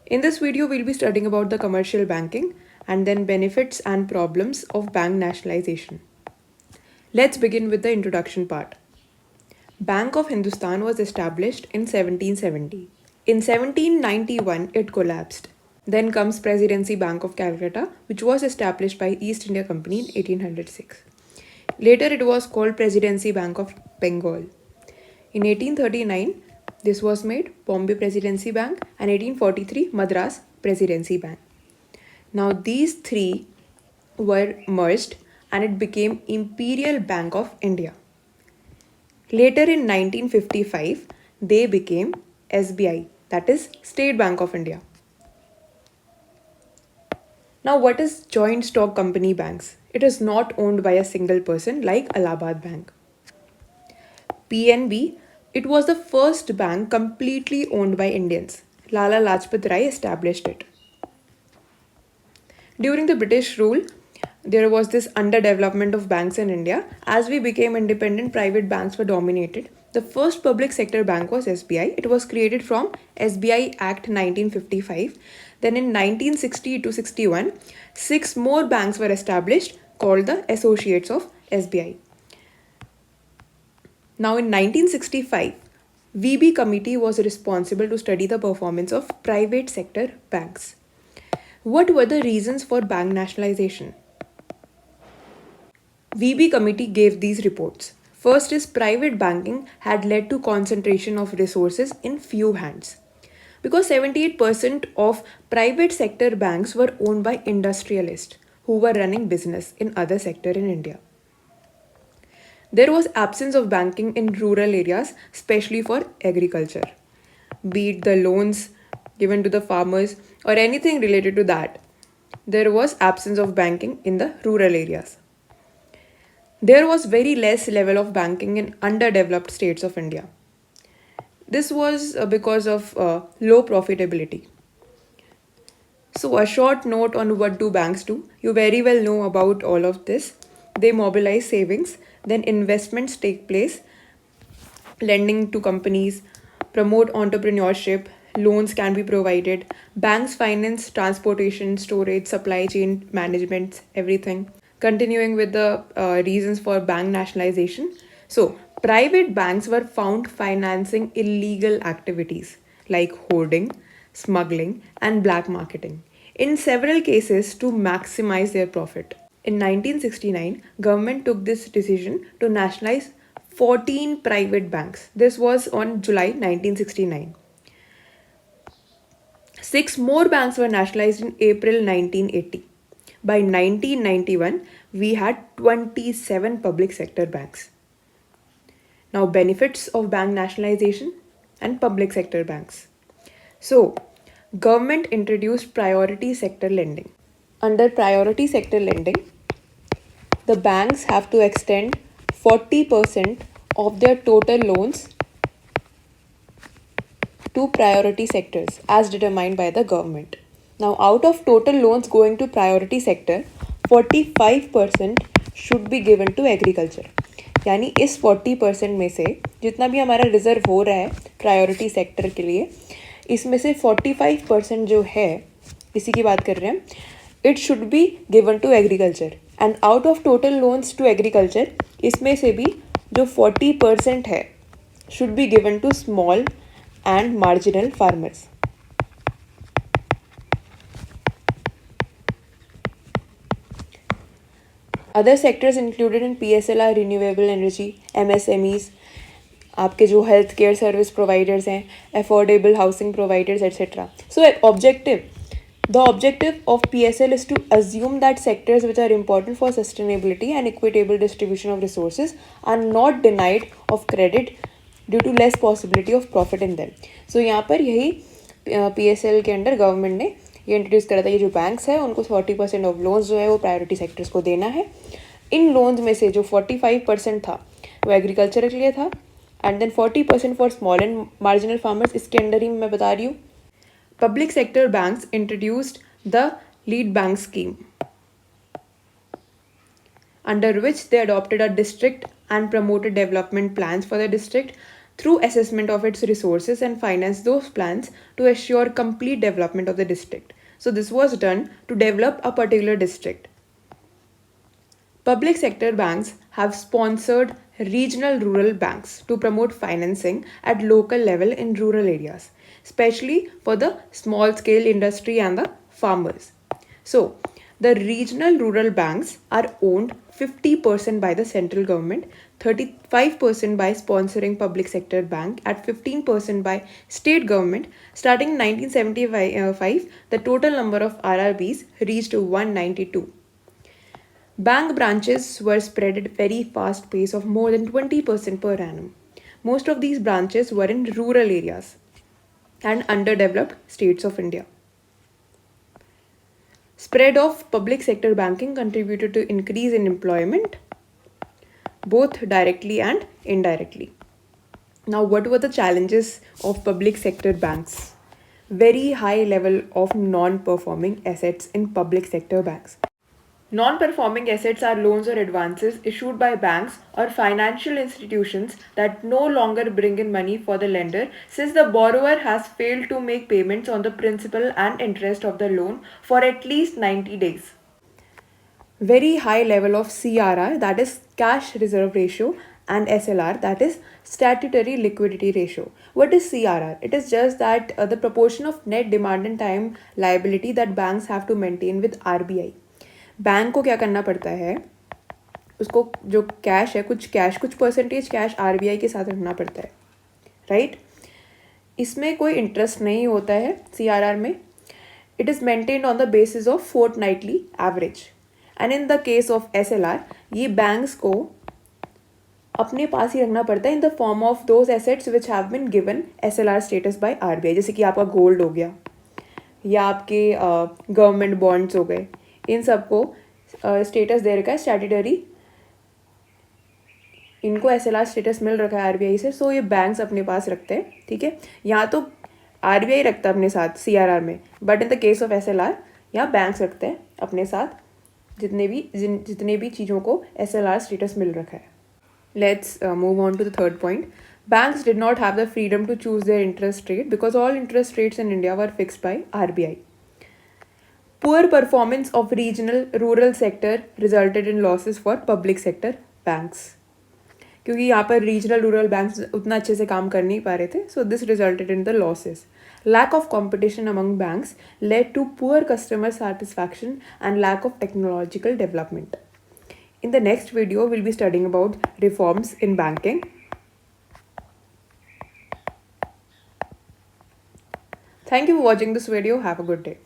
In this video, we'll be studying about the commercial banking and then benefits and problems of bank nationalization. Let's begin with the introduction part. Bank of Hindustan was established in 1770. In 1791, it collapsed. Then comes Presidency Bank of Calcutta, which was established by East India Company in 1806. Later, it was called Presidency Bank of Bengal. In 1839, this was made Bombay Presidency Bank, and 1843 Madras Presidency Bank. Now these three were merged and it became Imperial Bank of India. Later in 1955, they became SBI, that is State Bank of India. Now, what is joint stock company banks? It is not owned by a single person like Allahabad Bank. PNB, it was the first bank completely owned by Indians. Lala Lajpat Rai established it. During the British rule, there was this underdevelopment of banks in India. As we became independent, private banks were dominated. The first public sector bank was SBI. It was created from SBI Act 1955. Then in 1960 to 61, 6 more banks were established called the Associates of SBI. Now in 1965, VB committee was responsible to study the performance of private sector banks. What were the reasons for bank nationalization? VB committee gave these reports. First is private banking had led to concentration of resources in few hands. Because 78% of private sector banks were owned by industrialists who were running business in other sector in India. There was absence of banking in rural areas, especially for agriculture, be it the loans given to the farmers or anything related to that. There was absence of banking in the rural areas. There was very less level of banking in underdeveloped states of India. This was because of low profitability. So a short note on what do banks do. You very well know about all of this. They mobilize savings, then investments take place, lending to companies, promote entrepreneurship, loans can be provided, banks finance transportation, storage, supply chain management, everything. Continuing with the reasons for bank nationalization. So, private banks were found financing illegal activities like hoarding, smuggling, and black marketing, in several cases to maximize their profit. In 1969, government took this decision to nationalize 14 private banks. This was on July 1969. 6 more banks were nationalized in April 1980. By 1991, we had 27 public sector banks. Now, benefits of bank nationalization and public sector banks. So, government introduced priority sector lending. Under priority sector lending, the banks have to extend 40% of their total loans to priority sectors as determined by the government. Now, out of total loans going to priority sector, 45% should be given to agriculture. यानी इस 40% में से जितना भी हमारा reserve हो रहा है प्रायोरिटी सेक्टर के लिए, इसमें से 45% जो है, इसी की बात कर रहे हैं, it should be given to agriculture. And out of total loans to agriculture, इसमें से भी जो 40% है should be given to small and marginal farmers. Other sectors included in PSL are renewable energy, MSMEs, आपके जो हेल्थ केयर सर्विस प्रोवाइडर्स हैं, affordable housing providers etcetera. So the objective of PSL is to assume that sectors which are important for sustainability and equitable distribution of resources are not denied of credit due to less possibility of profit in them. So यहाँ पर यही PSL के under government ने ये introduce करा था. ये जो बैंक्स है उनको 40% ऑफ लोन्स जो है वो प्रायोरिटी सेक्टर्स को देना है. इन लोन्स में से जो 45% था वो एग्रीकल्चर के लिए था, and then 40% for small and marginal farmers. इसके अंडर ही मैं बता रही हूँ. Public sector banks introduced the lead bank scheme, under which they adopted a district and promoted development plans for the district. through assessment of its resources and finance those plans to assure complete development of the district. So this was done to develop a particular district. Public sector banks have sponsored regional rural banks to promote financing at local level in rural areas, especially for the small scale industry and the farmers. So, the regional rural banks are owned 50% by the central government, 35% by sponsoring public sector bank, at 15% by state government. Starting in 1975, the total number of RRBs reached 192. Bank branches were spread at a very fast pace of more than 20% per annum. Most of these branches were in rural areas and underdeveloped states of India. Spread of public sector banking contributed to increase in employment, both directly and indirectly. Now, what were the challenges of public sector banks? Very high level of non-performing assets in public sector banks. Non-performing assets are loans or advances issued by banks or financial institutions that no longer bring in money for the lender since the borrower has failed to make payments on the principal and interest of the loan for at least 90 days. Very high level of CRR, that is cash reserve ratio, and SLR, that is statutory liquidity ratio. What is CRR? It is just that the proportion of net demand and time liability that banks have to maintain with RBI. Bank को क्या करना पड़ता है, उसको जो cash है कुछ percentage cash RBI के साथ रखना पड़ता है, राइट? इसमें कोई इंटरेस्ट नहीं होता है सीआरआर में. It is maintained on the basis of fortnightly average. And in the case of SLR, ये बैंक्स को अपने पास ही रखना पड़ता है in the form of those assets which have been given SLR status by RBI. जैसे कि आपका गोल्ड हो गया या आपके गवर्नमेंट बॉन्ड्स हो गए, इन सबको स्टेटस दे रखा है स्टैट्यूटरी, इनको एसएलआर स्टेटस मिल रखा है आरबीआई से. सो ये बैंक्स अपने पास रखते हैं, ठीक है. यहाँ तो आरबीआई रखता है अपने साथ सीआरआर में, but in the case of SLR यहाँ बैंक्स रखते हैं अपने साथ जितने भी चीज़ों को एसएलआर स्टेटस मिल रखा है. Let's move on to the third point. Banks did not have the freedom to choose their interest rate because all interest rates in India were fixed by RBI. Poor performance of regional rural sector resulted in losses for public sector banks. क्योंकि यहाँ पर regional rural banks उतना अच्छे से काम कर नहीं पा रहे थे, so this resulted in the losses. Lack of competition among banks led to poor customer satisfaction and lack of technological development. In the next video, we'll be studying about reforms in banking. Thank you for watching this video. Have a good day.